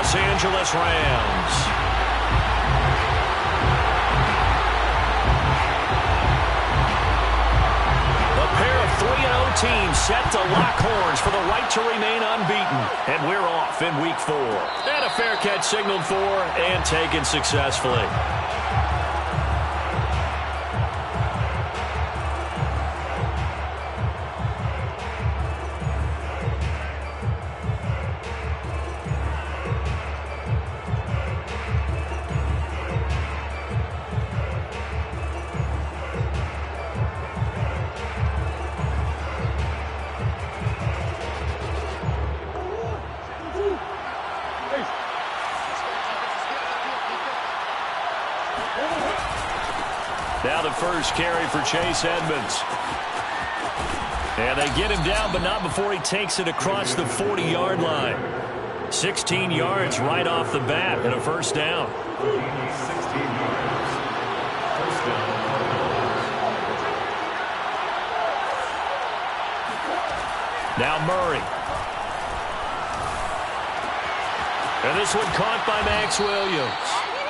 Los Angeles Rams. The pair of 3-0 teams set to lock horns for the right to remain unbeaten. And we're off in Week 4. And a fair catch signaled for and taken successfully. Now the first carry for Chase Edmonds. And they get him down, but not before he takes it across the 40-yard line. 16 yards right off the bat and a first down. 16 yards. First down. Now Murray. And this one caught by Max Williams.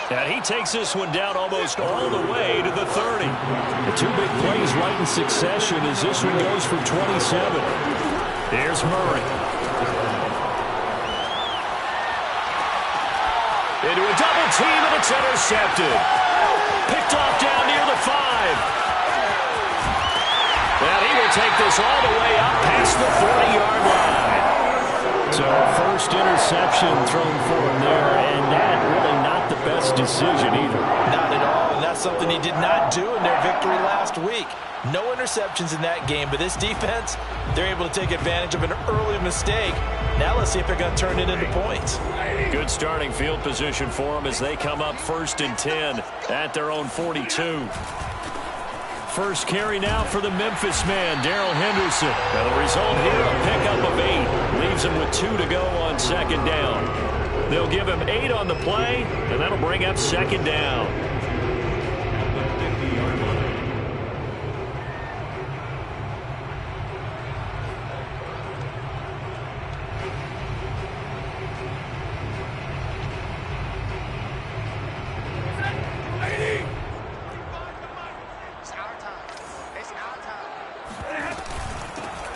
And he takes this one down almost all the way to the 30. The two big plays right in succession as this one goes for 27. Here's Murray. Into a double team, and it's intercepted. Picked off down near the 5. And he will take this all the way up past the 40-yard line. So first interception thrown for him there, and that really not the best decision either. Not at all, and that's something he did not do in their victory last week. No interceptions in that game, but this defense, they're able to take advantage of an early mistake. Now let's see if they're going to turn it into points. Good starting field position for them as they come up 1st and 10 at their own 42. First carry now for the Memphis man, Darrell Henderson. And the result here, a pickup of 8. Leaves him with 2 to go on second down. They'll give him 8 on the play, and that'll bring up second down.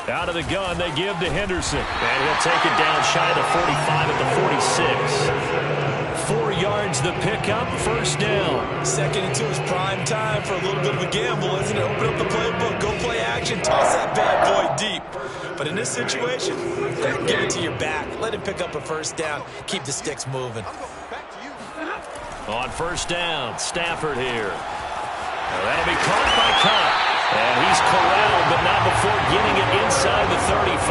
Out of the gun, they give to Henderson. And he'll take it down shy of the 45 at the 46. 4 yards the pickup, first down. 2nd and 2 is prime time for a little bit of a gamble, isn't it? Open up the playbook, go play action, toss that bad boy deep. But in this situation, give it to your back. Let him pick up a first down. Keep the sticks moving. On first down, Stafford here. Now that'll be caught by Cobb. And he's corralled, but not before getting it inside the 35.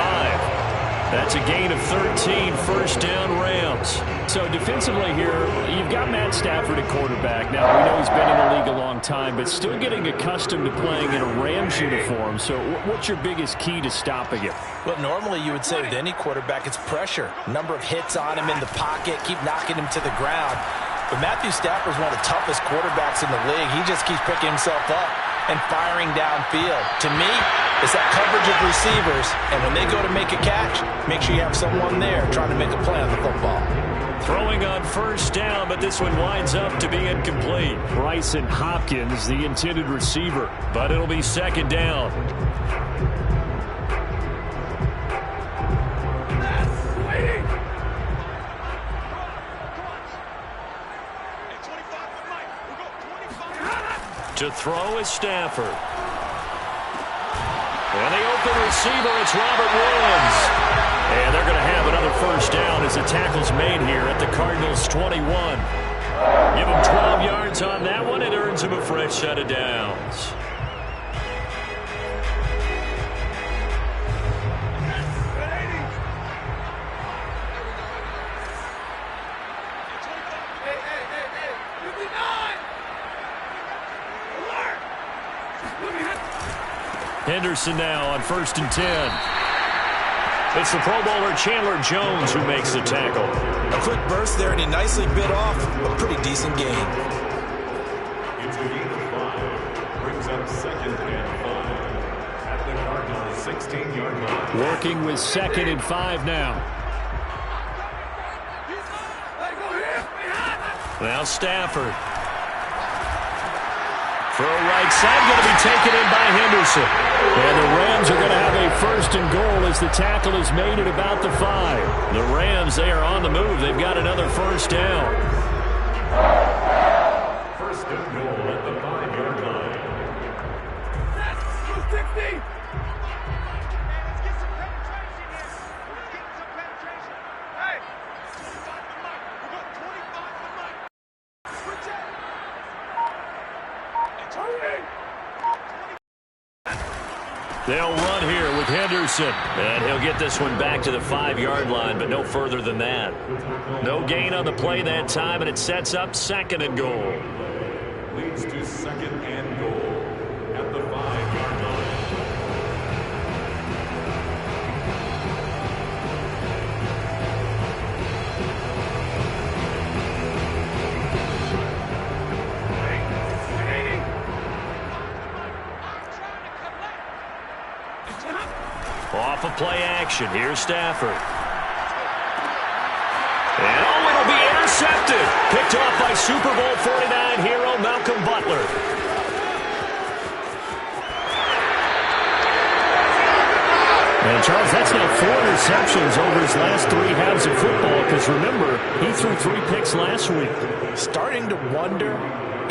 That's a gain of 13, first down Rams. So defensively here, you've got Matt Stafford at quarterback. Now, we know he's been in the league a long time, but still getting accustomed to playing in a Rams uniform. So what's your biggest key to stopping it? Well, normally you would say with any quarterback, it's pressure. Number of hits on him in the pocket, keep knocking him to the ground. But Matthew Stafford's one of the toughest quarterbacks in the league. He just keeps picking himself up and firing downfield. To me, it's that coverage of receivers, and when they go to make a catch, make sure you have someone there trying to make a play on the football. Throwing on first down, but this one winds up to be incomplete. Bryson Hopkins, the intended receiver. But it'll be second down. To throw is Stafford. And the open receiver, it's Robert Woods. And they're going to have another first down as the tackle's made here at the Cardinals' 21. Give him 12 yards on that one. It earns him a fresh set of downs. Henderson now on 1st and 10. It's the Pro Bowler Chandler Jones who makes the tackle. A quick burst there, and he nicely bit off a pretty decent gain. It's a gain of 5. Brings up 2nd and 5 at the Cardinals' 16-yard line. Working with 2nd and 5 now. Now Stafford. Throw right side, going to be taken in by Henderson. And the Rams are going to have a first and goal as the tackle is made at about the 5. The Rams, they are on the move. They've got another first down. First and goal at the 5-yard line. 260. They'll run here with Henderson. And he'll get this one back to the 5-yard line, but no further than that. No gain on the play that time, and it sets up second and goal. Leads to second and goal at the 5-yard line. Off of play action. Here's Stafford. And it'll be intercepted. Picked off by Super Bowl 49 hero Malcolm Butler. And Charles, that's now 4 interceptions over his last 3 halves of football, because remember, he threw 3 picks last week. Starting to wonder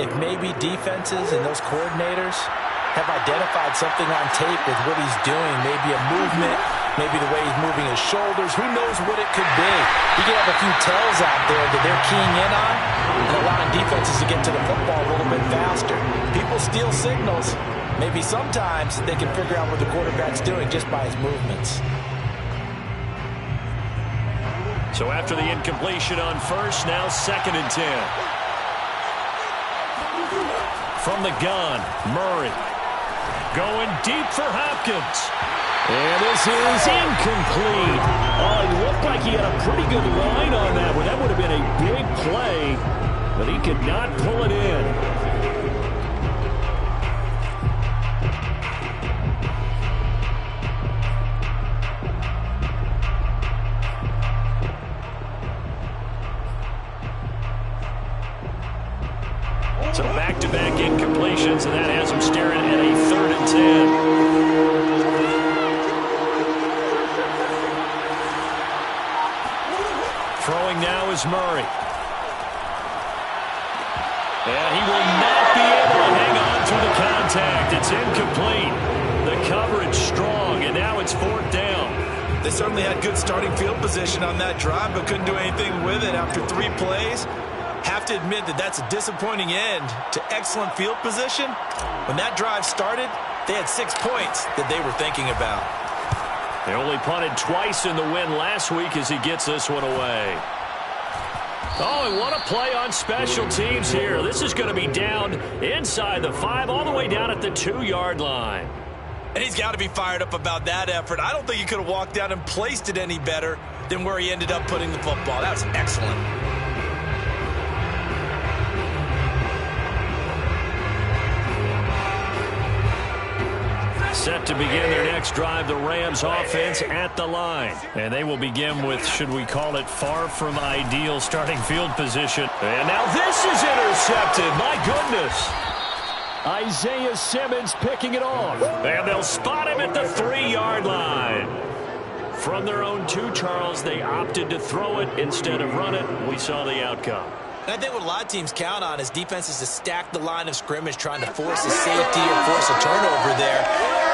if maybe defenses and those coordinators have identified something on tape with what he's doing. Maybe a movement, maybe the way he's moving his shoulders. Who knows what it could be? He could have a few tells out there that they're keying in on and allowing defenses to get to the football a little bit faster. People steal signals. Maybe sometimes they can figure out what the quarterback's doing just by his movements. So after the incompletion on first, now second and 10. From the gun, Murray. Going deep for Hopkins. And this is incomplete. Oh, it looked like he had a pretty good line on that one. That would have been a big play, but he could not pull it in. So back-to-back incompletions, and that has him staring at a 3rd and 10. Throwing now is Murray. And he will not be able to hang on through the contact. It's incomplete. The coverage strong, and now it's 4th down. They certainly had good starting field position on that drive, but couldn't do anything with it after 3 plays. Have to admit that that's a disappointing end to excellent field position. When that drive started, they had 6 points that they were thinking about. They only punted twice in the win last week as he gets this one away. Oh, and what a play on special teams here. This is going to be down inside the 5, all the way down at the 2-yard line. And he's got to be fired up about that effort. I don't think he could have walked down and placed it any better than where he ended up putting the football. That was excellent. Set to begin their next drive, the Rams offense at the line. And they will begin with, should we call it, far from ideal starting field position. And now this is intercepted. My goodness. Isaiah Simmons picking it off. And they'll spot him at the 3-yard line. From their own 2, Charles, they opted to throw it instead of run it. We saw the outcome. And I think what a lot of teams count on is defenses to stack the line of scrimmage, trying to force a safety or force a turnover there.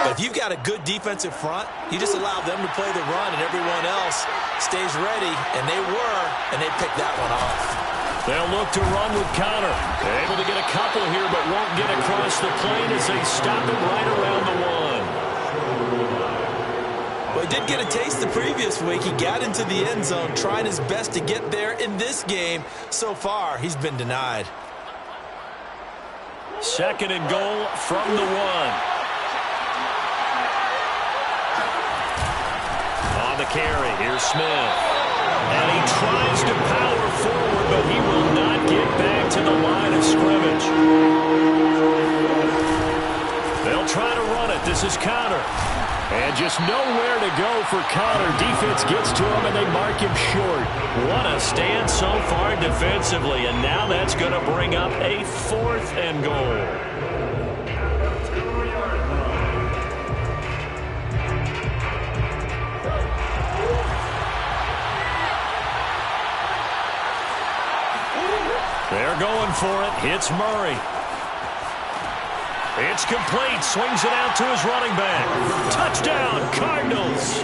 But if you've got a good defensive front, you just allow them to play the run and everyone else stays ready, and they were, and they picked that one off. They'll look to run with Connor. They're able to get a couple here, but won't get across the plane as they stop him right around the 1. Well, he did get a taste the previous week. He got into the end zone, trying his best to get there in this game. So far, he's been denied. Second and goal from the 1. On the carry, here's Smith. And he tries to power forward, but he will not get back to the line of scrimmage. They'll try to run it. This is Connor. And just nowhere to go for Connor. Defense gets to him, and they mark him short. What a stand so far defensively, and now that's going to bring up a 4th and goal. They're going for it. Hits Murray. It's complete. Swings it out to his running back. Touchdown, Cardinals.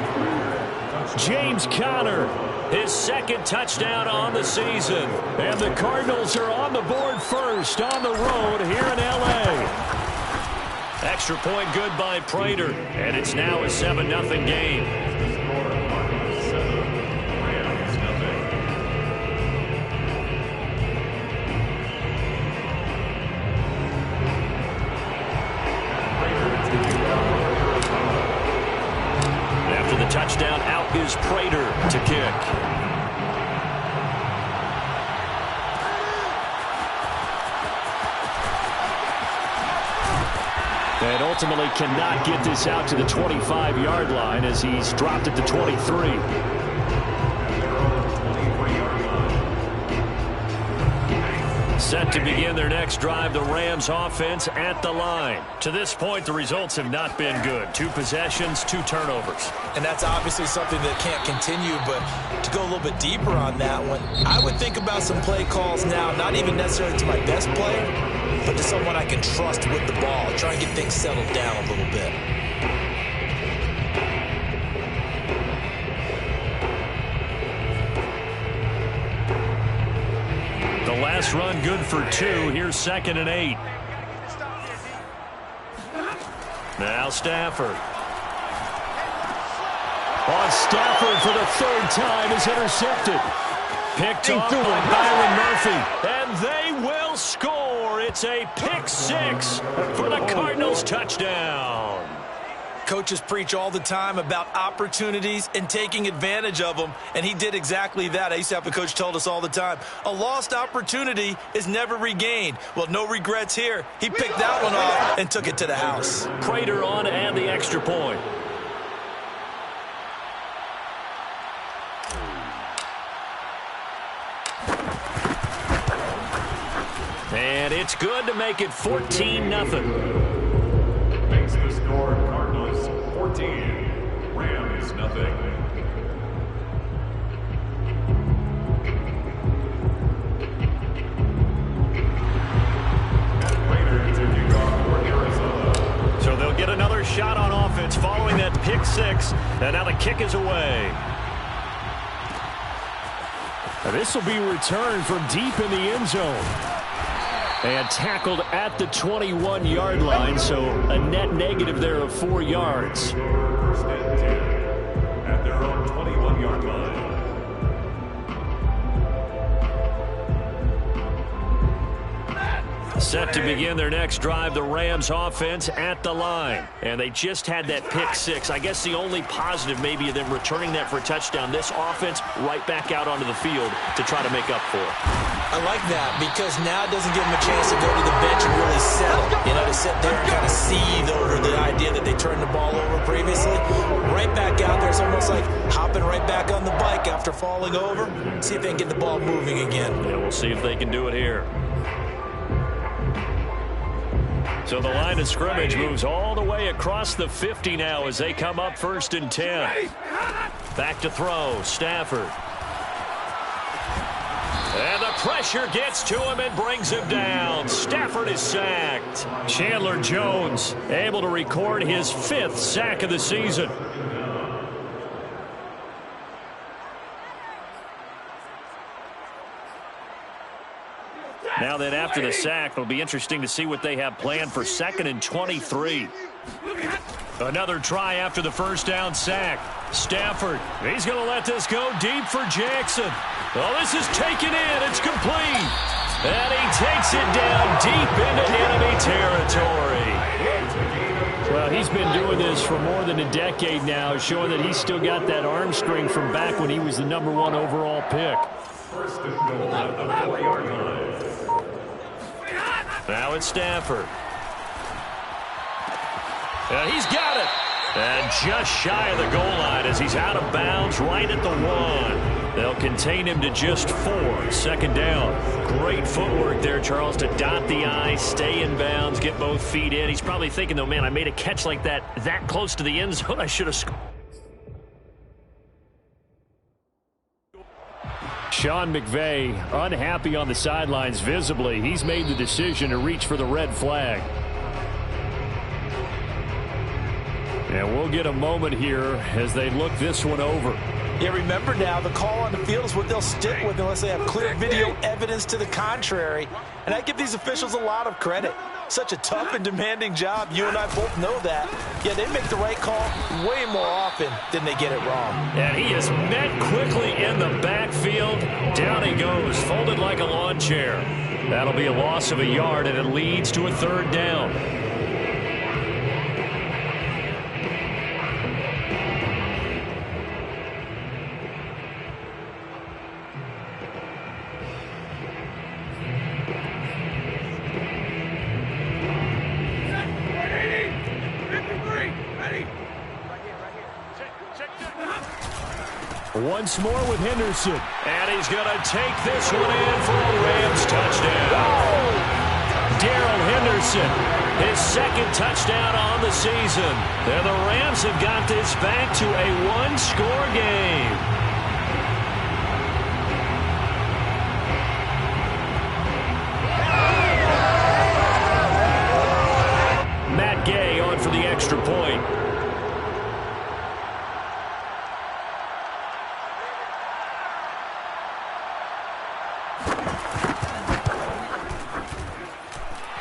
James Conner, his 2nd touchdown on the season. And the Cardinals are on the board first on the road here in L.A. Extra point good by Prater. And it's now a 7-0 game. Touchdown, out is Prater to kick. And ultimately cannot get this out to the 25-yard line as he's dropped it to 23. Set to begin their next drive, the Rams offense at the line. To this point, the results have not been good. 2 possessions, 2 turnovers. And that's obviously something that can't continue, but to go a little bit deeper on that one, I would think about some play calls now, not even necessarily to my best player, but to someone I can trust with the ball. Try and get things settled down a little bit. The last run good for 2. Here's 2nd and 8. Now Stafford. Stafford for the 3rd time is intercepted. Picked off by Byron Murphy. And they will score. It's a pick 6 for the Cardinals touchdown. Coaches preach all the time about opportunities and taking advantage of them, and he did exactly that. I used to have a coach told us all the time, a lost opportunity is never regained. Well, no regrets here. He picked that one off and took it to the house. Prater on to add the extra point. And it's good to make it 14-0. Makes the score Cardinals 14, Rams nothing. So they'll get another shot on offense following that pick 6. And now the kick is away. This will be returned from deep in the end zone. And tackled at the 21-yard line, so a net negative there of 4 yards. 1st and 10 at their own 21-yard line. Set to begin their next drive, the Rams offense at the line. And they just had that pick 6. I guess the only positive maybe of them returning that for a touchdown. This offense right back out onto the field to try to make up for it. I like that because now it doesn't give them a chance to go to the bench and really settle. You know, to sit there and kind of seethe over the idea that they turned the ball over previously. Right back out there. It's almost like hopping right back on the bike after falling over. See if they can get the ball moving again. Yeah, we'll see if they can do it here. So the line of scrimmage moves all the way across the 50 now as they come up 1st and 10. Back to throw, Stafford. And the pressure gets to him and brings him down. Stafford is sacked. Chandler Jones able to record his 5th sack of the season. Now then, after the sack, it'll be interesting to see what they have planned for 2nd and 23. Another try after the 1st down sack. Stafford, he's going to let this go deep for Jackson. Oh, this is taken in. It's complete. And he takes it down deep into enemy territory. Well, he's been doing this for more than a decade now, showing that he's still got that arm strength from back when he was the #1 overall pick. First and goal at the 4-yard line. Now it's Stafford. And he's got it. And just shy of the goal line as he's out of bounds right at the 1. They'll contain him to just 4. Second down. Great footwork there, Charles, to dot the I, stay in bounds, get both feet in. He's probably thinking, though, man, I made a catch like that close to the end zone. I should have scored. Sean McVay unhappy on the sidelines visibly. He's made the decision to reach for the red flag. And we'll get a moment here as they look this one over. Yeah, remember now, the call on the field is what they'll stick with unless they have clear video evidence to the contrary. And I give these officials a lot of credit. Such a tough and demanding job. You and I both know that. Yeah, they make the right call way more often than they get it wrong. And he is met quickly in the backfield. Down he goes, folded like a lawn chair. That'll be a loss of a yard, and it leads to a 3rd down. Once more with Henderson. And he's going to take this one in for a Rams touchdown. Darrell Henderson, his 2nd touchdown on the season. And the Rams have got this back to a 1-score game. Matt Gay on for the extra point.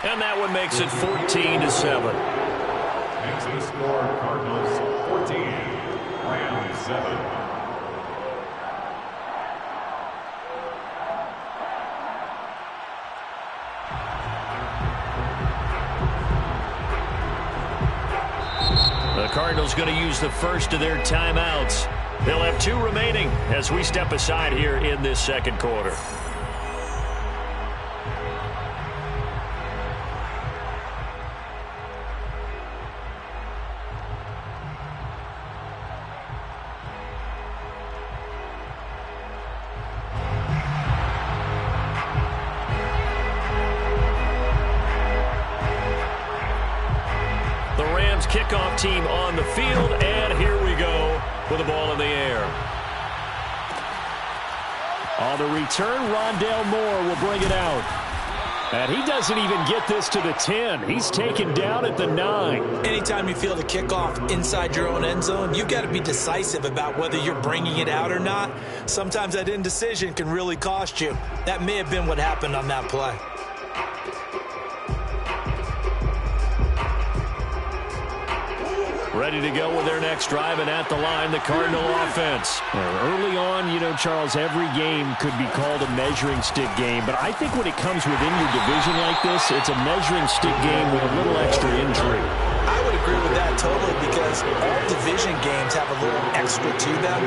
And that one makes it 14-7. Next to the score, Cardinals 14, Rams 7. The Cardinals going to use the first of their timeouts. They'll have 2 remaining as we step aside here in this 2nd quarter. Kickoff team on the field, and here we go with the ball in the air. On the return, Rondale Moore will bring it out. And he doesn't even get this to the 10. He's taken down at the 9. Anytime you feel the kickoff inside your own end zone, you've got to be decisive about whether you're bringing it out or not. Sometimes that indecision can really cost you. That may have been what happened on that play. Ready to go with their next drive, and at the line, the Cardinal offense. Early on, you know, Charles, every game could be called a measuring stick game. But I think when it comes within your division like this, it's a measuring stick game with a little extra intrigue. I would agree with that totally because all division games have a little extra to them.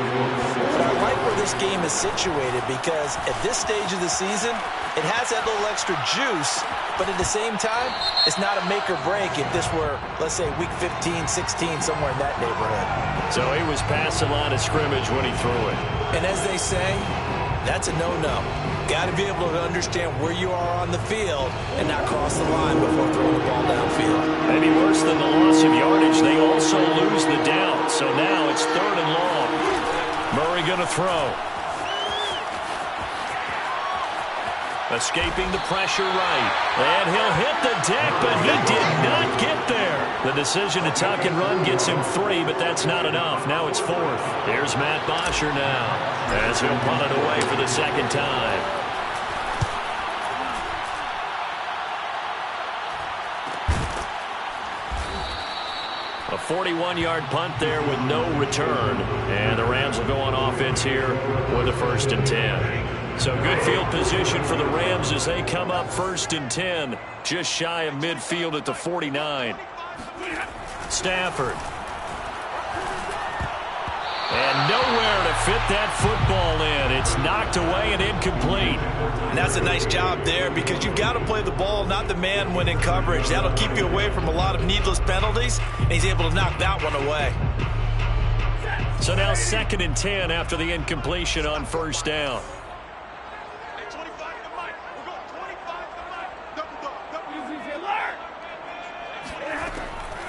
But I like where this game is situated because at this stage of the season, it has that little extra juice. But at the same time, it's not a make or break if this were, let's say, week 15, 16, somewhere in that neighborhood. So he was past the line of scrimmage when he threw it. And as they say, that's a no-no. Got to be able to understand where you are on the field and not cross the line before throwing the ball downfield. Maybe worse than the loss of yardage, they also lose the down. So now it's 3rd and long. Murray going to throw. Escaping the pressure right. And he'll hit the deck, but he did not get there. The decision to tuck and run gets him 3, but that's not enough. Now it's 4th. Here's Matt Bosher now as he'll punt it away for the 2nd time. A 41-yard punt there with no return. And the Rams will go on offense here with a 1st and 10. So good field position for the Rams as they come up 1st and 10, just shy of midfield at the 49. Stafford. And nowhere to fit that football in. It's knocked away and incomplete. And that's a nice job there because you've got to play the ball, not the man when in coverage. That'll keep you away from a lot of needless penalties, and he's able to knock that one away. So now 2nd and 10 after the incompletion on first down.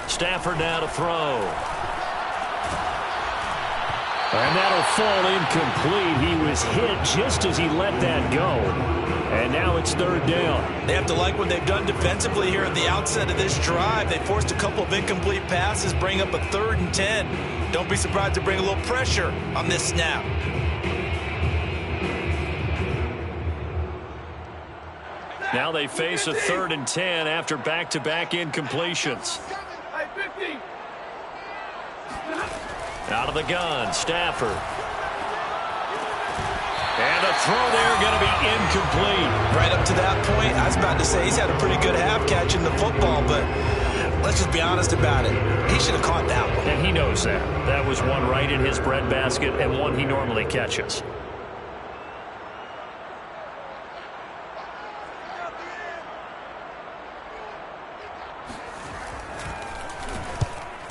Stafford now to throw. And that'll fall incomplete. He was hit just as he let that go. And now it's 3rd down. They have to like what they've done defensively here at the outset of this drive. They forced a couple of incomplete passes, bring up a 3rd and 10. Don't be surprised to bring a little pressure on this snap. Now they face a 3rd and 10 after back-to-back incompletions. Out of the gun, Stafford. And the throw there going to be incomplete. Right up to that point, I was about to say he's had a pretty good half catching the football, but let's just be honest about it. He should have caught that one. And he knows that. That was one right in his breadbasket and one he normally catches.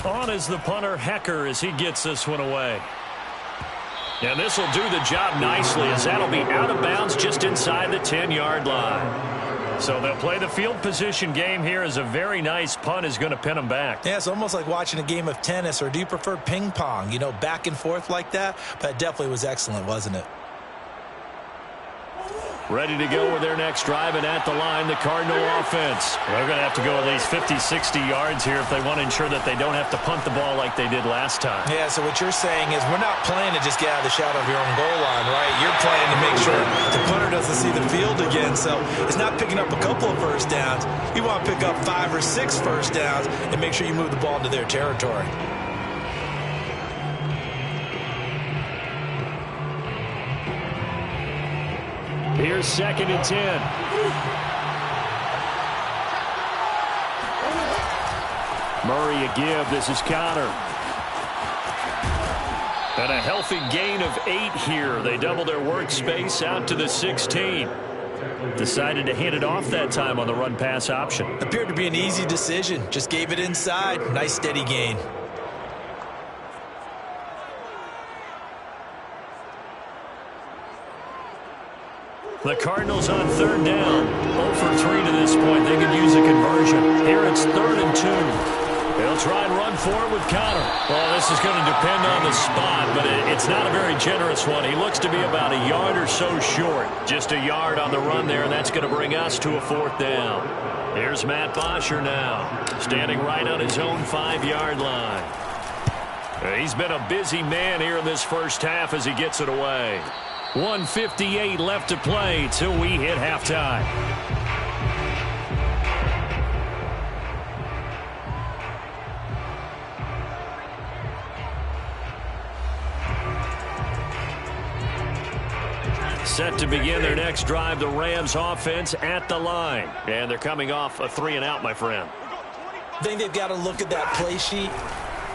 On is the punter, Hecker, as he gets this one away. And this will do the job nicely, as that'll be out of bounds just inside the 10-yard line. So they'll play the field position game here, as a very nice punt is going to pin them back. Yeah, it's almost like watching a game of tennis, or do you prefer ping pong? You know, back and forth like that? But it definitely was excellent, wasn't it? Ready to go with their next drive, and at the line, the Cardinal offense. They're going to have to go at least 50, 60 yards here if they want to ensure that they don't have to punt the ball like they did last time. Yeah, so what you're saying is we're not playing to just get out of the shadow of your own goal line, right? You're playing to make sure the punter doesn't see the field again. So it's not picking up a couple of first downs. You want to pick up 5 or 6 first downs and make sure you move the ball into their territory. Here's 2nd and 10. Murray a give. This is Connor. And a healthy gain of 8 here. They double their workspace out to the 16. Decided to hand it off that time on the run-pass option. Appeared to be an easy decision. Just gave it inside. Nice steady gain. The Cardinals on 3rd down. 0 for 3 to this point. They could use a conversion. Here it's 3rd and 2. They'll try and run for it with Connor. Well, this is going to depend on the spot, but it's not a very generous one. He looks to be about a yard or so short. Just a yard on the run there, and that's going to bring us to a 4th down. Here's Matt Bosher now, standing right on his own 5-yard line. He's been a busy man here in this first half as he gets it away. 1:58 left to play till we hit halftime. Set to begin their next drive, the Rams offense at the line. And they're coming off a 3-and-out, my friend. I think they've got to look at that play sheet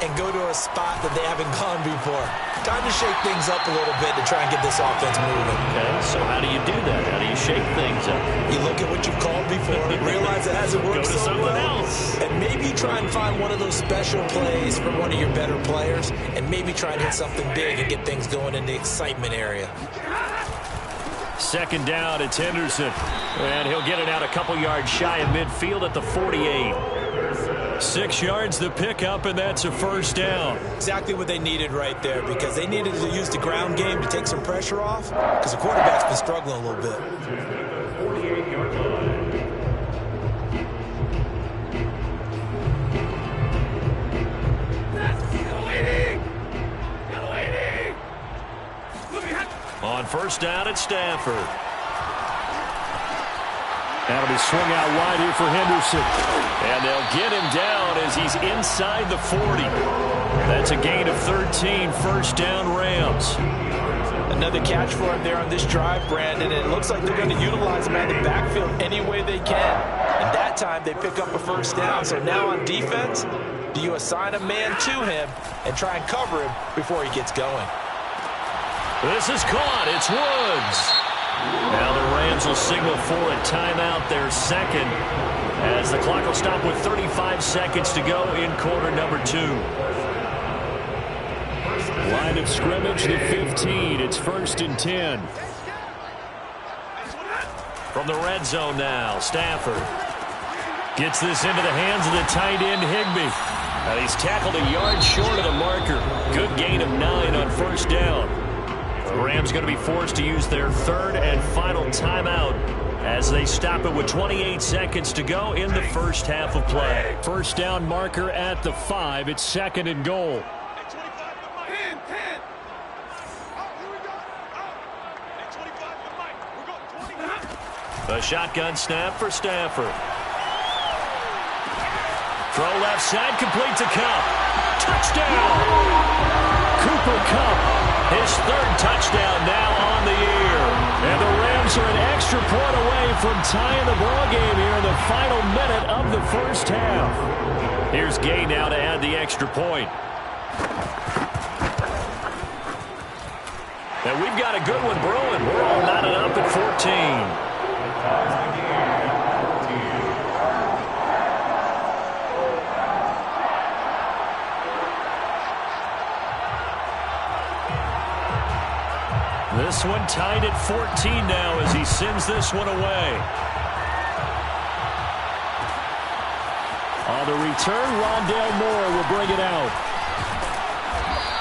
and go to a spot that they haven't gone before. Time to shake things up a little bit to try and get this offense moving. Okay, so how do you do that? How do you shake things up? You look at what you've called before, realize it hasn't worked Go to so someone well, else. and maybe try and find one of those special plays for one of your better players, and maybe try and hit something big and get things going in the excitement area. 2nd down, it's Henderson. And he'll get it out a couple yards shy of midfield at the 48. 6 yards the pickup, and that's a 1st down. Exactly what they needed right there, because they needed to use the ground game to take some pressure off, because the quarterback's been struggling a little bit. 48-yard line. On 1st down, it's Stafford. That'll be swung out wide here for Henderson. And they'll get him down as he's inside the 40. That's a gain of 13, 1st down Rams. Another catch for him there on this drive, Brandon, and it looks like they're going to utilize him out of the backfield any way they can. And that time they pick up a 1st down. So now on defense, do you assign a man to him and try and cover him before he gets going? This is caught. It's Woods. Now the Rams will signal for a timeout, their second, as the clock will stop with 35 seconds to go in quarter number 2. Line of scrimmage, the 15. It's 1st and 10. From the red zone now, Stafford gets this into the hands of the tight end, Higbee. He's tackled a yard short of the marker. Good gain of 9 on 1st down. The Rams going to be forced to use their 3rd and final timeout as they stop it with 28 seconds to go in the first half of play. 1st down marker at the 5. It's 2nd and goal. A shotgun snap for Stafford. Throw left side, complete to Kupp. Touchdown! Cooper Kupp, his 3rd touchdown now on the year. And the Rams are an extra point away from tying the ball game here in the final minute of the first half. Here's Gay now to add the extra point. And we've got a good one brewing. We're all knotted up at 14. This one tied at 14 now as he sends this one away. On the return, Rondale Moore will bring it out.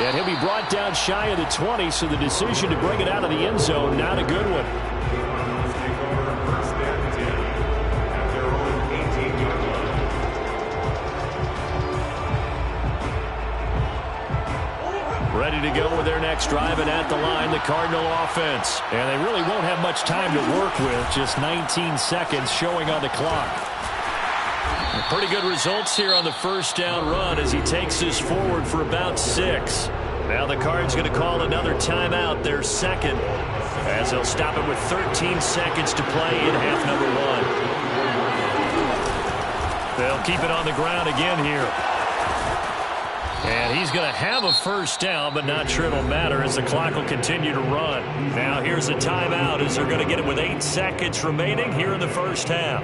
And he'll be brought down shy of the 20, so the decision to bring it out of the end zone, not a good one. Ready to go with their next drive, and at the line, the Cardinal offense. And they really won't have much time to work with, just 19 seconds showing on the clock. Pretty good results here on the 1st down run as he takes this forward for about 6. Now the Cards going to call another timeout, their 2nd, as they'll stop it with 13 seconds to play in half number 1. They'll keep it on the ground again here. And he's going to have a 1st down, but not sure it'll matter as the clock will continue to run. Now here's a timeout as they're going to get it with 8 seconds remaining here in the first half.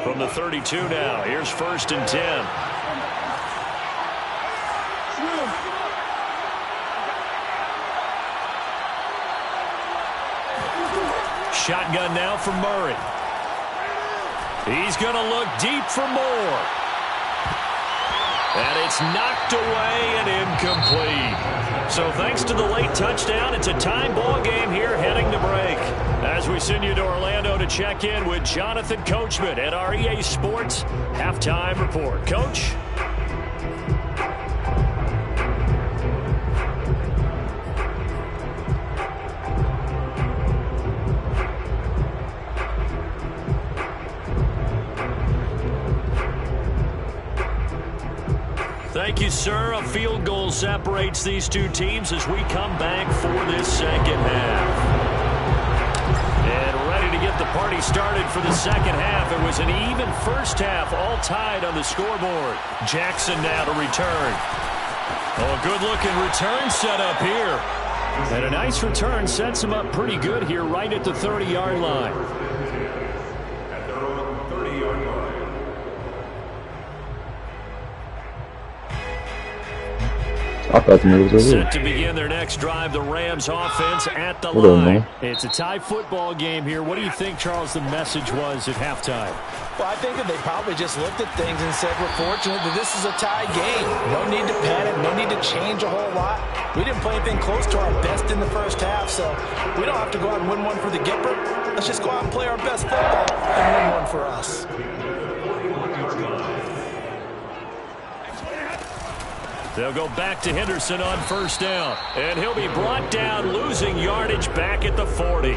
From the 32 now, here's 1st and 10. Shotgun now for Murray. He's going to look deep for Moore. And it's knocked away and incomplete. So thanks to the late touchdown, it's a tie ball game here heading to break. As we send you to Orlando to check in with Jonathan Coachman at our EA Sports Halftime Report. Coach? Thank you, sir. A field goal separates these two teams as we come back for this second half. And ready to get the party started for the second half. It was an even first half, all tied on the scoreboard. Jackson now to return. Oh, good-looking return set up here. And a nice return sets him up pretty good here right at the 30-yard line. At their own 30-yard line. Set to begin their next drive, the Rams offense at the line. It's a tie football game here. What do you think, Charles, the message was at halftime? Well, I think that they probably just looked at things and said, we're fortunate that this is a tie game. No need to panic, no need to change a whole lot. We didn't play anything close to our best in the first half, so we don't have to go out and win one for the Gipper. Let's just go out and play our best football and win one for us. They'll go back to Henderson on first down. And he'll be brought down, losing yardage back at the 40.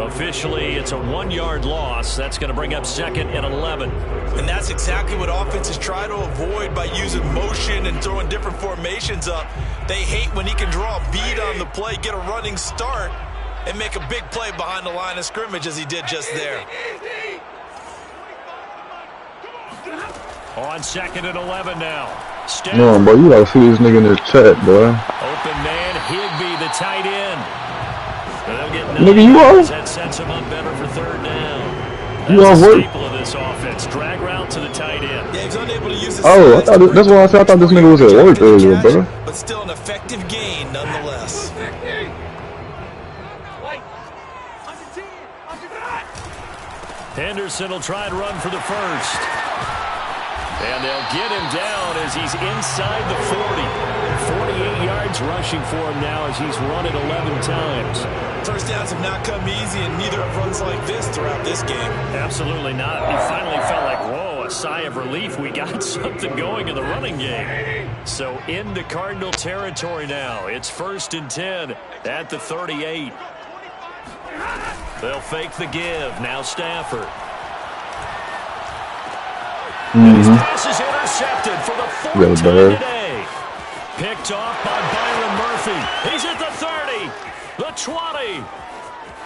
Officially, it's a 1-yard loss. That's going to bring up 2nd and 11. And that's exactly what offenses try to avoid by using motion and throwing different formations up. They hate when he can draw a bead on the play, get a running start, and make a big play behind the line of scrimmage as he did just there. On 2nd and 11 now. No, boy, you gotta see this nigga in this chat, boy. Open man, Higbee, the tight end. Nigga, you are? That sets him up better for 3rd down. You off work? Staple of this offense. Drag route to the tight end. Yeah, he's unable to use his I thought that's why I said I thought this nigga was at work earlier, bro. But still an effective gain nonetheless. Henderson will try and run for the first. And they'll get him down as he's inside the 40. 48 yards rushing for him now as he's run it 11 times. First downs have not come easy, and neither have runs like this throughout this game. Absolutely not. He finally felt like, whoa, a sigh of relief. We got something going in the running game. So into Cardinal territory now. It's 1st and 10 at the 38. They'll fake the give. Now Stafford. His pass is intercepted for the 4th time today. Picked off by Byron Murphy. He's at the 30, the 20,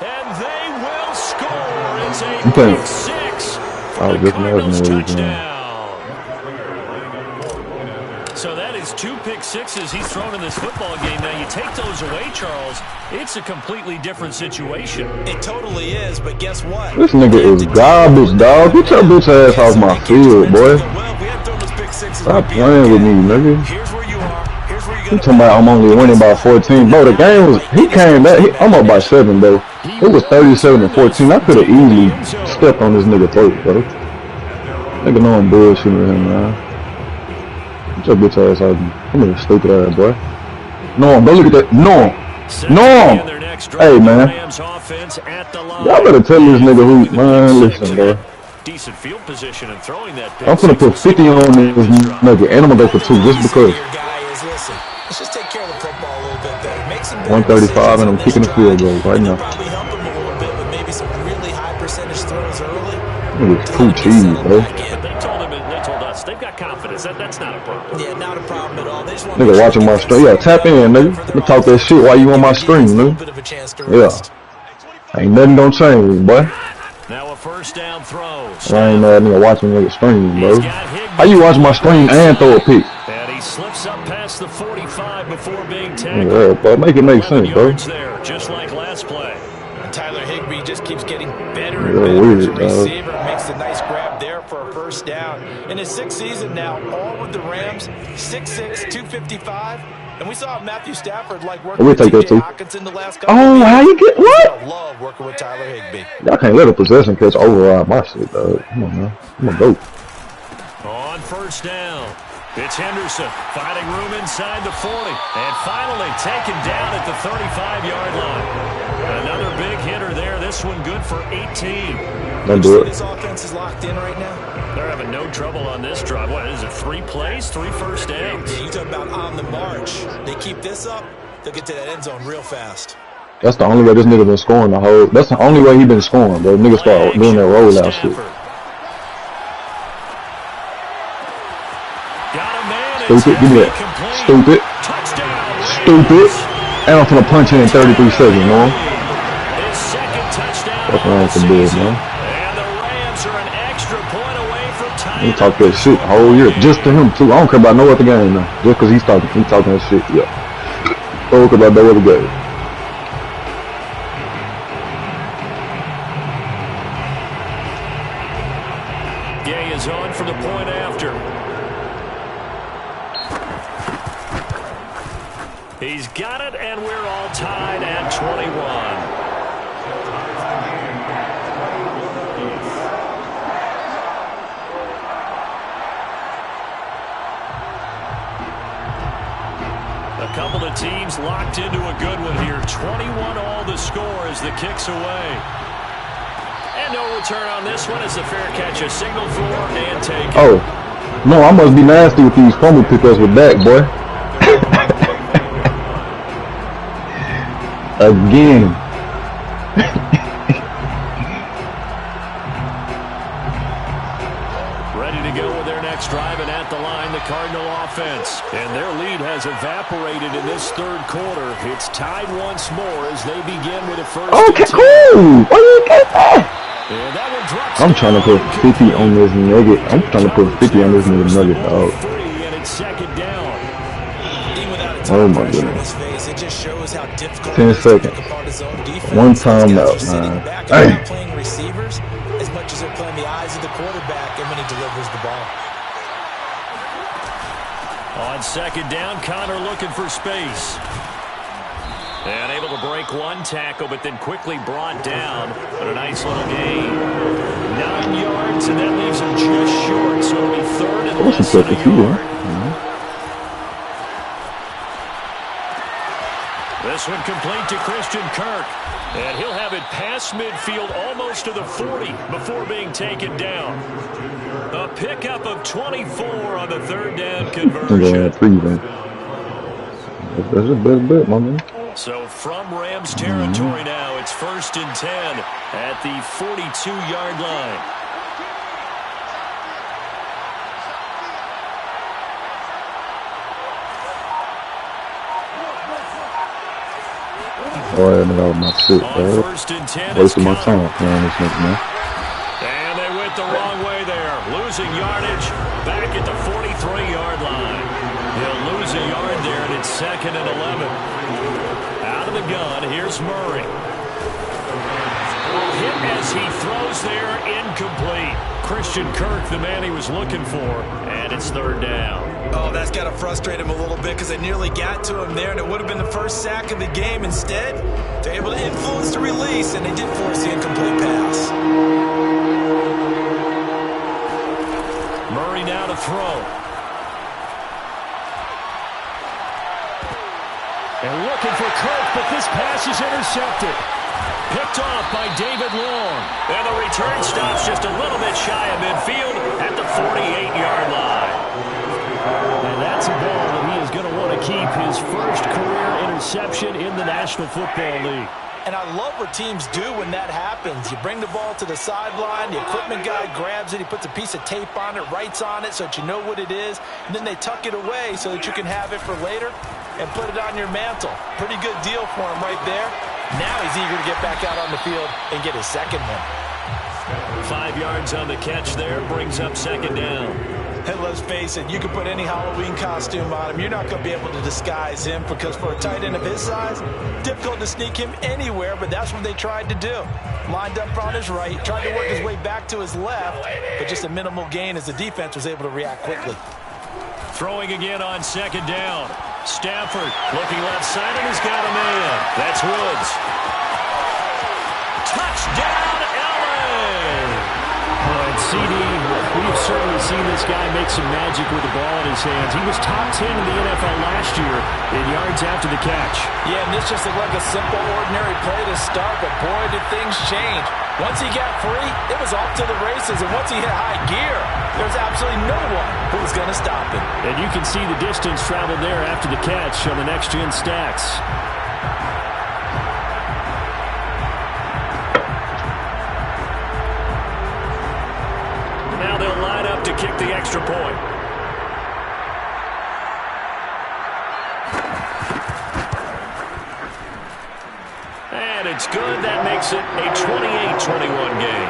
and they will score. It's a pick 6 for the Cardinals touchdown. So that is 2 pick sixes he's thrown in this football game. Now you take those away, Charles, it's a completely different situation. It totally is, but guess what? This nigga is garbage, dog. Get your bitch ass off my field, boy. Stop playing with me, nigga. Here's where you are. Here's where you You talking about I'm only winning by 14. Bro, the game was, he came back, I'm up by 7, bro. It was 37-14. I could have easily stepped on this nigga throat, bro. Nigga know I'm bullshitting with him, man. Get your bitch ass out of me. Come here, stupid ass, boy. Norm, go look at that. Norm! Hey, man. Y'all better tell this nigga who, man, listen, bro. Decent field position and throwing that pick. I'm finna put 50 on this nugget, and I'm gonna go for 2 just because. Let's just take care of the football a little bit there. Make some 135, and I'm kicking the field goal right now. Probably help him a little bit with maybe some really high percentage throws early. Nigga, 2 cheese, bro. They told us they've got confidence. That's not a problem. Yeah, not a problem at all. They just want Nigga watching my stream. Yeah, tap in, nigga. Let me talk that shit while you on my stream, nigga. Yeah. Ain't nothing gonna change, boy. Now a 1st down throw. I ain't mad nigga watching nigga stream, bro. How you watch my stream and throw a pick? And he slips up past the 45 before being tackled. Yeah, bro, make it make sense, bro. There, just like last play. Tyler Higbee just keeps getting better and better as a receiver. Makes a nice grab there for a 1st down. In his 6th season now, all with the Rams, 6'6", 255. And we saw Matthew Stafford like working with T.J. Hawkinson the last couple of how you get what? I love working with Tyler Higbee. Y'all can't let a possession catch override my shit, dog. Come on, man. I'm gonna go. On 1st down, it's Henderson finding room inside the 40. And finally taken down at the 35-yard line. Another big hitter there. This one good for 18. Don't do it. This offense is locked in right now. They're having no trouble on this drive. What is it, 3 plays, 3 first downs? Yeah, you talk about on the march. They keep this up, they'll get to that end zone real fast. That's the only way this nigga been scoring the whole. That's the only way he been scoring, bro. Niggas start doing that rollout shit. Stupid, give me that. Stupid. Stupid. And I'm finna punch in 33 seconds, man. What's wrong with the Bills, man? He talk that shit the whole year, just to him too. I don't care about no other game now. Just cause he's talking that shit. Yeah. I don't care about no other game. Gay is on for the point after. He's got it, and we're all tied at 21. A couple of teams locked into a good one here. 21 all the score as the kick's away. And no return on this one as the fair catch is signaled for and taken. Oh, no, I must be nasty with these fumble pickups with Dak, boy. Again. Ready to go with their next drive, and at the line, the Cardinal offense. And their lead has evaporated in this 3rd quarter. It's tied once more as they begin with a 1st. Okay, cool. Why you get that? And that one drops I'm trying to put 50 on this nugget. I'm trying to put 50 on this nugget, dog. And it's second down. Oh my goodness. It just shows how difficult 10 it is to seconds. pick apart his own defense. One Those time guys out, are sitting man. back and they're not playing receivers as much as they're playing the eyes of the quarterback and when he delivers the ball. On second down, Connor looking for space. And able to break one tackle, but then quickly brought down. But a nice little gain. 9 yards, and that leaves him just short. So it'll be third and less than a yard. This one complete to Christian Kirk. And he'll have it past midfield almost to the 40 before being taken down. A pickup of 24 on the third down conversion. That's the best bet, my man. So from Rams territory now, it's 1st and 10 at the 42-yard line. Oh, yeah, that was my shit, bro. Wasting my time playing this next man. And they went the wrong way there. Losing yardage back at the 43-yard line. He'll lose a yard there, and it's 2nd and 11. Out of the gun, here's Murray. Hit as he throws there, incomplete. Christian Kirk, the man he was looking for, and it's 3rd down. Oh, that's got to frustrate him a little bit because they nearly got to him there, and it would have been the first sack of the game. Instead, they're able to influence the release, and they did force the incomplete pass. Murray now to throw. And looking for Kirk, but this pass is intercepted. Picked off by David Long. And the return stops just a little bit shy of midfield at the 48-yard line. And that's a ball that he is going to want to keep, his first career interception in the National Football League. And I love what teams do when that happens. You bring the ball to the sideline, the equipment guy grabs it, he puts a piece of tape on it, writes on it so that you know what it is, and then they tuck it away so that you can have it for later and put it on your mantle. Pretty good deal for him right there. Now he's eager to get back out on the field and get his second one. 5 yards on the catch there, brings up 2nd down. And let's face it, you can put any Halloween costume on him. You're not going to be able to disguise him because for a tight end of his size, difficult to sneak him anywhere, but that's what they tried to do. Lined up on his right, tried to work his way back to his left, but just a minimal gain as the defense was able to react quickly. Throwing again on 2nd down. Stafford looking left side, and he's got a man. That's Woods. Touchdown, LA! CD, we've certainly seen this guy make some magic with the ball in his hands. He was top 10 in the NFL last year in yards after the catch. Yeah, and this just looked like a simple, ordinary play to start, but boy, did things change. Once he got free, it was off to the races, and once he hit high gear, there's absolutely no one who was going to stop him. And you can see the distance traveled there after the catch on the next-gen stats. Now they'll line up to kick the extra point. And it's good. That makes it a 28-21 game.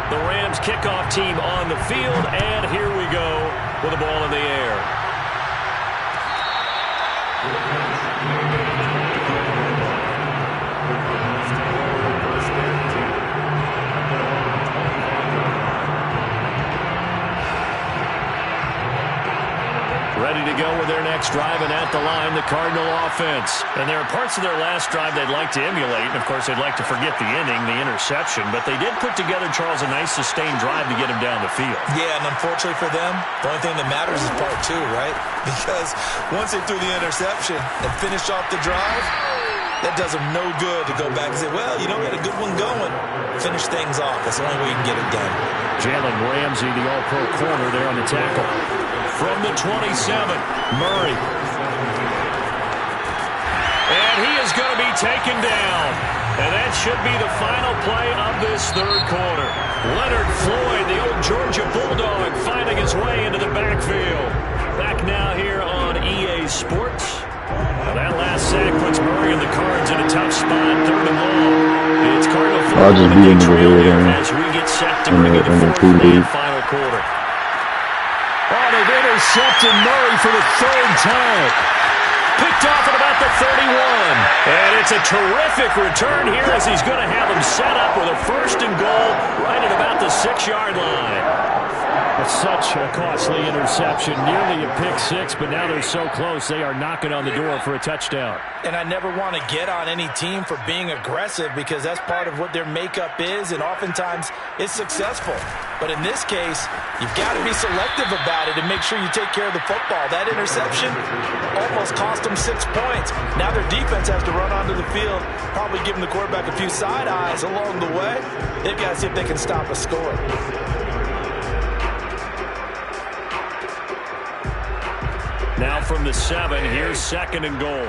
The Rams kickoff team on the field, and here we go with the ball in the air. Ready to go with their next drive, and at the line, the Cardinal offense. And there are parts of their last drive they'd like to emulate, and of course they'd like to forget the inning, the interception, but they did put together, Charles, a nice sustained drive to get him down the field. Yeah, and unfortunately for them, the only thing that matters is part 2, right? Because once they threw the interception and finished off the drive, that does them no good to go back and say, well, you know, we had a good one going. Finish things off. That's the only way you can get it done. Jalen Ramsey, the all-pro corner there on the tackle. From the 27, Murray. And he is going to be taken down. And that should be the final play of this third quarter. Leonard Floyd, the old Georgia Bulldog, finding his way into the backfield. Back now here on sports. Well, that last sack puts Murray and the Cards in a tough spot. 3rd and long. It's Cardinal football, I'll just but be they in the trail way here as we get set to bring it to 4th and final quarter. Oh, they've intercepted Murray for the 3rd time. Picked off at about the 31. And it's a terrific return here as he's going to have him set up with a 1st and goal right at about the 6-yard line. It's such a costly interception, nearly a pick six, but now they're so close they are knocking on the door for a touchdown. And I never want to get on any team for being aggressive because that's part of what their makeup is, and oftentimes it's successful. But in this case, you've got to be selective about it and make sure you take care of the football. That interception almost cost them 6 points. Now their defense has to run onto the field, probably giving the quarterback a few side eyes along the way. They've got to see if they can stop a score. Now from the 7, here's 2nd and goal.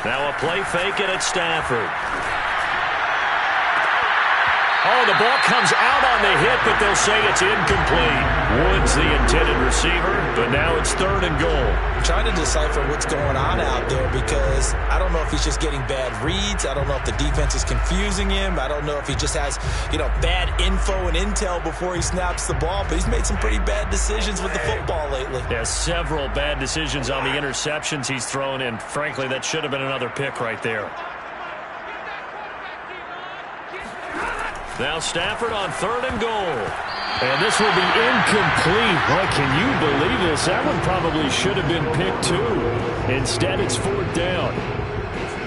Now a play fake it at Stafford. Oh, the ball comes out on the hit, but they'll say it's incomplete. Woods the intended receiver, but now it's 3rd and goal. I'm trying to decipher what's going on out there because I don't know if he's just getting bad reads. I don't know if the defense is confusing him. I don't know if he just has, bad info and intel before he snaps the ball. But he's made some pretty bad decisions with the football lately. There's several bad decisions on the interceptions he's thrown, and frankly, that should have been another pick right there. Now Stafford on 3rd and goal. And this will be incomplete. Boy, can you believe this? That one probably should have been picked too. Instead, it's 4th down.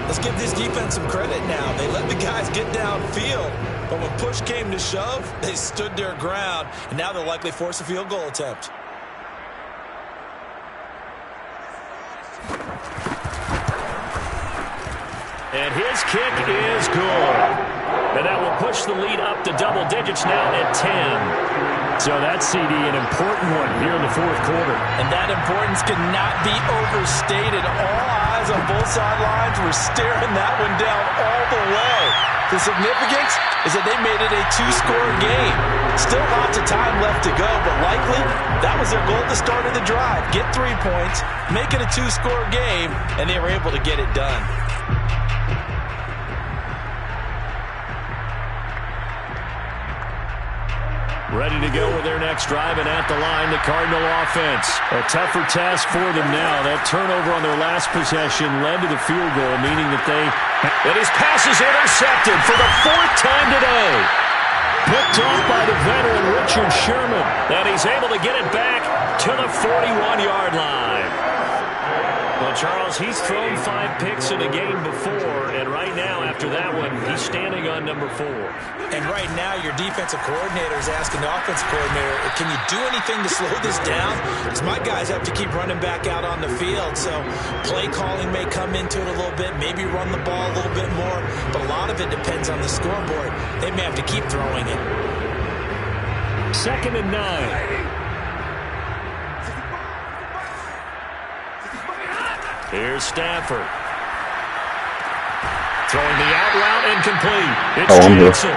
Let's give this defense some credit now. They let the guys get downfield, but when push came to shove, they stood their ground, and now they'll likely force a field goal attempt. And his kick is good. And that will push the lead up to double digits now at 10. So that CD, an important one here in the 4th quarter. And that importance cannot be overstated. All eyes on both sidelines were staring that one down all the way. The significance is that they made it a 2-score game. Still lots of time left to go, but likely that was their goal at the start of the drive. Get 3 points, make it a 2-score game, and they were able to get it done. Ready to go with their next drive, and at the line, the Cardinal offense. A tougher task for them now. That turnover on their last possession led to the field goal, meaning that And his pass is intercepted for the 4th time today. Picked off by the veteran Richard Sherman. And he's able to get it back to the 41-yard line. Well, Charles, he's thrown 5 picks in a game before, and right now, after that one, he's standing on number 4. And right now, your defensive coordinator is asking the offensive coordinator, can you do anything to slow this down? Because my guys have to keep running back out on the field. So play calling may come into it a little bit, maybe run the ball a little bit more. But a lot of it depends on the scoreboard. They may have to keep throwing it. 2nd and 9. Here's Stafford. Throwing the out route incomplete. It's Jackson.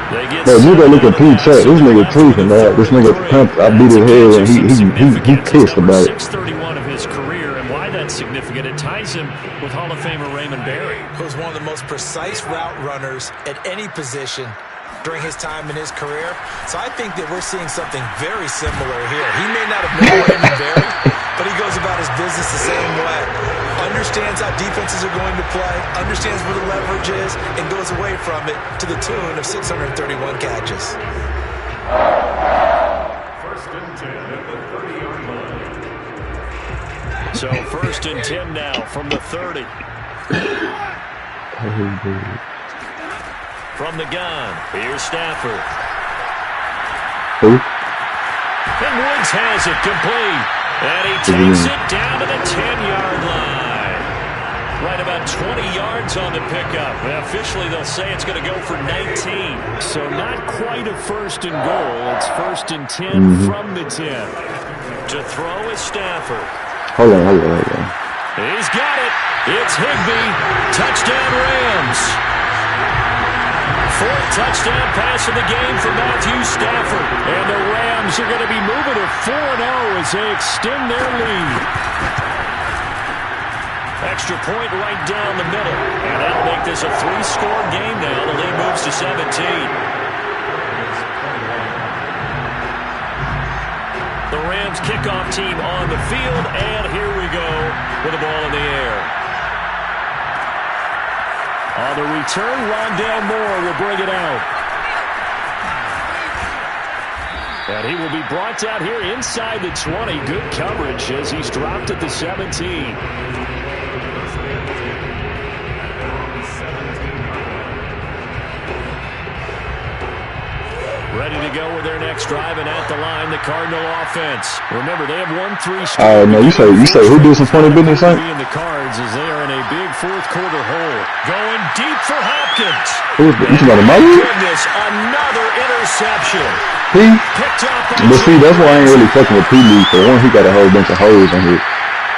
Bro, you gotta look at Pete Chat. This nigga tweaking, dog. This nigga pumped. I beat his head, and he pissed about it. 631 of his career, and why that's significant, it ties him with Hall of Famer Raymond Berry, who's one of the most precise route runners at any position during his time in his career. So I think that we're seeing something very similar here. He may not have known Raymond Berry, but he goes about his business the same way. Understands how defenses are going to play, understands where the leverage is, and goes away from it to the tune of 631 catches. 1st and 10 at the 30-yard line. So 1st and 10 now from the 30. From the gun, here's Stafford. And Woods has it complete. And he takes it down to the 10-yard line. Right about 20 yards on the pickup. And officially, they'll say it's going to go for 19. So not quite a 1st and goal. It's 1st and 10 from the 10. To throw is Stafford. Hold on. He's got it. It's Higbee. Touchdown Rams. fourth touchdown pass of the game for Matthew Stafford. And the Rams are going to be moving to 4-0 as they extend their lead. Extra point right down the middle. And that'll make this a 3-score game now. The lead moves to 17. The Rams kickoff team on the field. And here we go with the ball in the air. On the return, Rondale Moore will bring it out. And he will be brought down here inside the 20. Good coverage as he's dropped at the 17. Ready to go with their next drive, and at the line, the Cardinal offense. Remember, they have won 3 straight. Oh, no, you say who did some funny business, son? In the Cards as they are in a big fourth-quarter hole. Going deep for Hopkins. You talking about the Murray? Goodness, another interception. Picked up. But see, that's why I ain't really fucking with P-League. For one, he got a whole bunch of holes on here.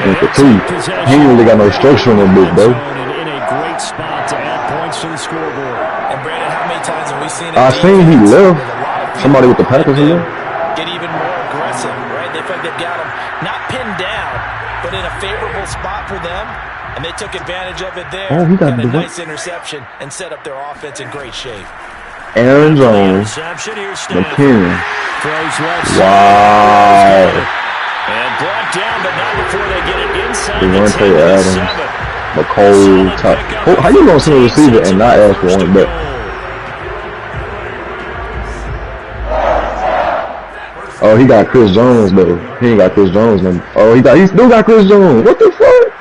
And for two, he ain't really got no structure on that bitch, bro. In a great spot to add points to the scoreboard. And Brandon, how many times have we seen it? I seen he left. Somebody with the Packers here. Get even more aggressive, right? They feel like they've got him not pinned down, but in a favorable spot for them, and they took advantage of it there. Oh, he got a nice interception and set up their offense in great shape. Aaron Jones, McKinnon. Wow. And brought down, but not before they get it inside Devontae Adams, McCole, how you gonna send a receiver and not ask for one back? Oh, he got Chris Jones though. He ain't got Chris Jones no. Oh, he still got Chris Jones. What the fuck?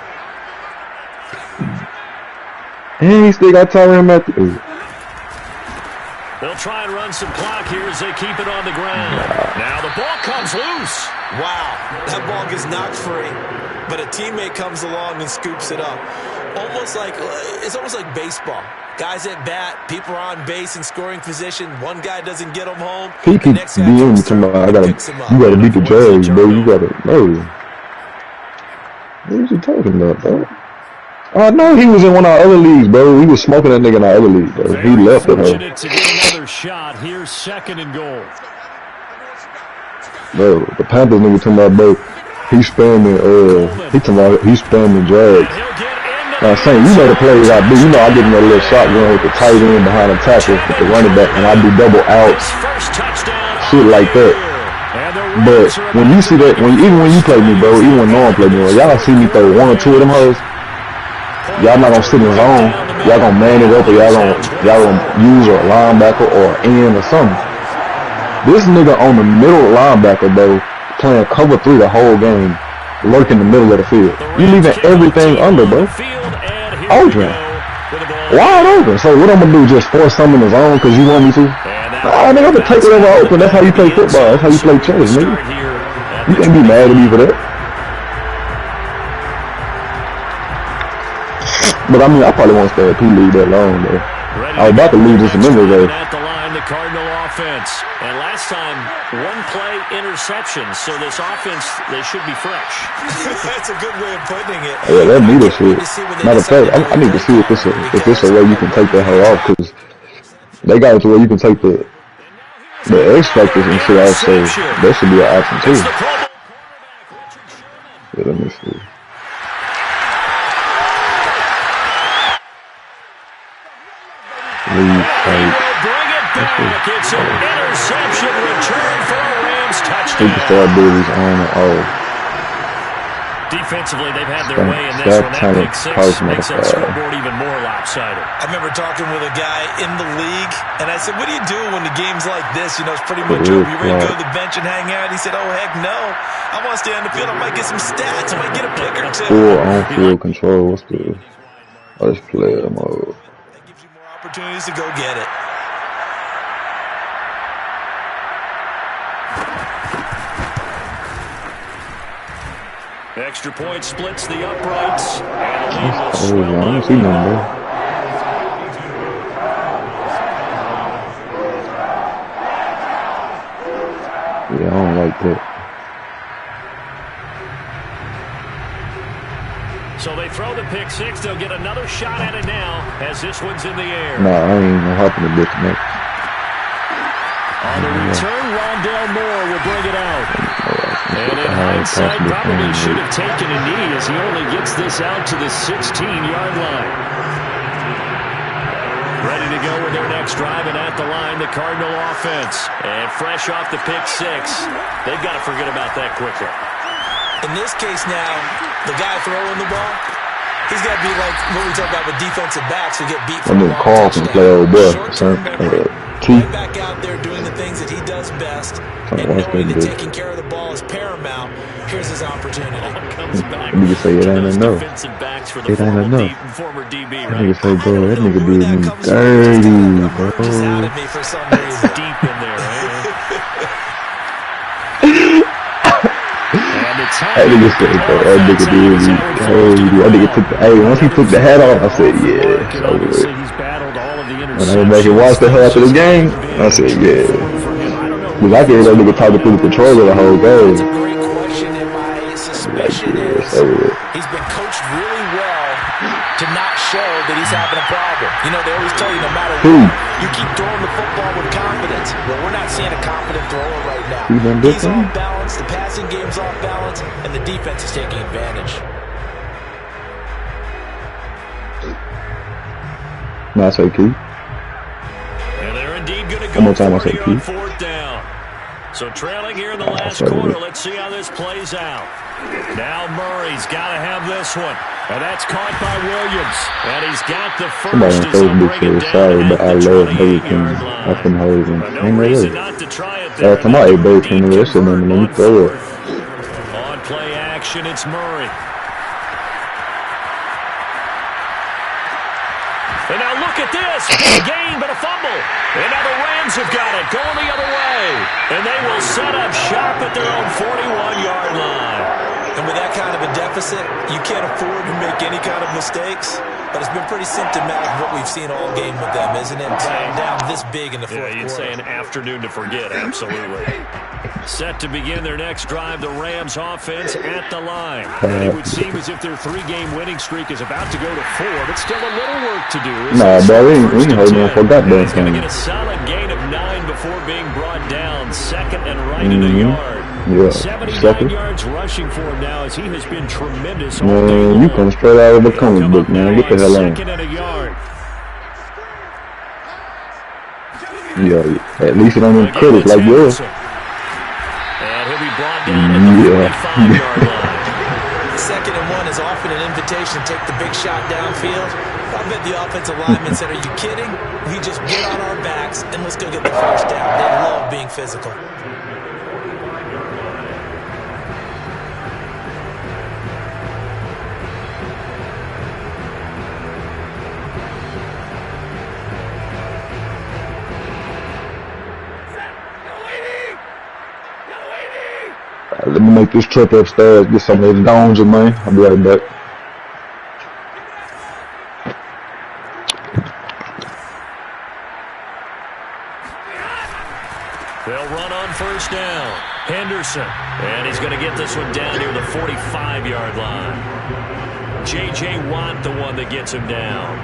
And he still got Tyrann Mathieu. They'll try and run some clock here as they keep it on the ground. Now the ball comes loose. Wow, that ball gets knocked free, but a teammate comes along and scoops it up. It's almost like baseball. Guys at bat, people are on base in scoring position. One guy doesn't get them home. He keep being to me. You gotta beat the Jags, bro. You gotta know. What was he talking about, bro? I know he was in one of our other leagues, bro. He was smoking that nigga in our other league, bro. He left it, to get another shot. Here's 2nd and goal. Bro, the Panthers nigga talking about, bro. He spamming Jags. Now, Saint, you know the plays I do. You know I get in that little shotgun with the tight end behind the tackle with the running back, and I do double outs, shit like that. But when you see that, even when you play me, bro, even when no one play me, y'all see me throw 1 or 2 of them hoes. Y'all not gonna sit in zone. Y'all gonna man it up, or y'all gonna use a linebacker or an end or something. This nigga on the middle linebacker, bro, playing cover 3 the whole game, lurking in the middle of the field. You leaving everything under, bro. Open. Wide open. So what I'm gonna do? Just force something in the zone because you want me to? Nah, nigga, I'm gonna take whatever open. That's how you play football. That's how you play chess, nigga. You can't be mad at me for that. But I mean, I probably won't stay at P-League that long, though. I was about to lose this a minute ago. At the line, the Cardinal offense. And last time, 1 play interception. So this offense, they should be fresh. That's a good way of putting it. Yeah, that needed shit. Matter of fact, I need to see if this a way you can take that hell off, because they got it to where you can take the X factors and shit off, so that should be an option too. Yeah, let me see. Bring it back. It's an interception return for a Rams touchdown. Superstar abilities on and off. Defensively, they've had their way in this one. That pick 6 makes that scoreboard even more lopsided. I remember talking with a guy in the league, and I said, what do you do when the game's like this? You know, it's pretty much over. You ready to go to the bench and hang out? He said, oh, heck no. I want to stay on the field. I might get some stats. I might get a pick or 2. Full on-field control. What's the... Let's play mode. That gives you more opportunities to go get it. Extra point splits the uprights. Oh, I don't see nothing, bro. Yeah, I don't like that. So they throw the pick six. They'll get another shot at it now as this one's in the air. Nah, I ain't gonna hop in the bitch next. On the return, Rondale Moore will bring it out. And in hindsight, probably should have taken a knee as he only gets this out to the 16-yard line. Ready to go with their next drive, and at the line, the Cardinal offense. And fresh off the pick six, they've got to forget about that quicker. In this case now, the guy throwing the ball, he's got to be like what we talk about with defensive backs who get beat for a long touchdown. Right back out there doing the things that he does best, and knowing that taking care of the ball is paramount. Here's his opportunity. Comes back. You say it ain't enough. It ain't enough. Former DB, right? Nigga say, bro, that nigga did me dirty, bro. Just out of me for some reason. Deep in there, right? That nigga said, bro, that nigga did me dirty. That nigga took the, once he took the hat off, I said, yeah, it's over with. When I went back and watched the half of the game, I said, yeah. Because I hear that nigga talking through the controller the whole game. That's a great question, and my suspicion is he's been coached really well to not show that he's having a problem. You know, they always tell you no matter what, you keep throwing the football with confidence. Well, we're not seeing a confident thrower right now. He's off balance, the passing game's off balance, and the defense is taking advantage. No, I say Keith. And they're indeed going to go one more time, I say Keith. Fourth down. So trailing here in the last quarter. Let's see how this plays out. Now Murray's got to have this one. And that's caught by Williams. And he's got the first as they bring it down sorry, but I at the love 28-yard line. I can hold him. No reason not to try it there. Come on, bro, can you listen to me? Let me throw it. On play action, it's Murray. And now look at this. Big gain, but a fumble. And now the Rams have got it, going the other way. And they will set up shop at their own 41-yard line. And with that kind of a deficit, you can't afford to make any kind of mistakes. But it's been pretty symptomatic of what we've seen all game with them, isn't it? Down this big in the fourth quarter. You'd say an afternoon to forget, absolutely. Set to begin their next drive, the Rams offense at the line. And it would seem as if their three-game winning streak is about to go to 4, but still a little work to do. Nah, bro, we ain't holding on for goddamn He's going to get a solid gain of 9 before being brought down. Second and right in the yard. Yeah, 79 yards rushing for him now as he has been tremendous all day man, long. you come straight out of the comic book, man. Get the hell on. Second and a yard. Yeah, at least it don't even credit like yours. And he'll be brought down at the 45-yard line. Second and 1 is often an invitation to take the big shot downfield. I bet the offensive lineman said, are you kidding? We just get on our backs and let's go get the first down. They love being physical. Let me make this trip upstairs, get some of these dones in, man. I'll be right back. They'll run on first down. Henderson. And he's going to get this one down near the 45-yard line. J.J. Watt, the one that gets him down.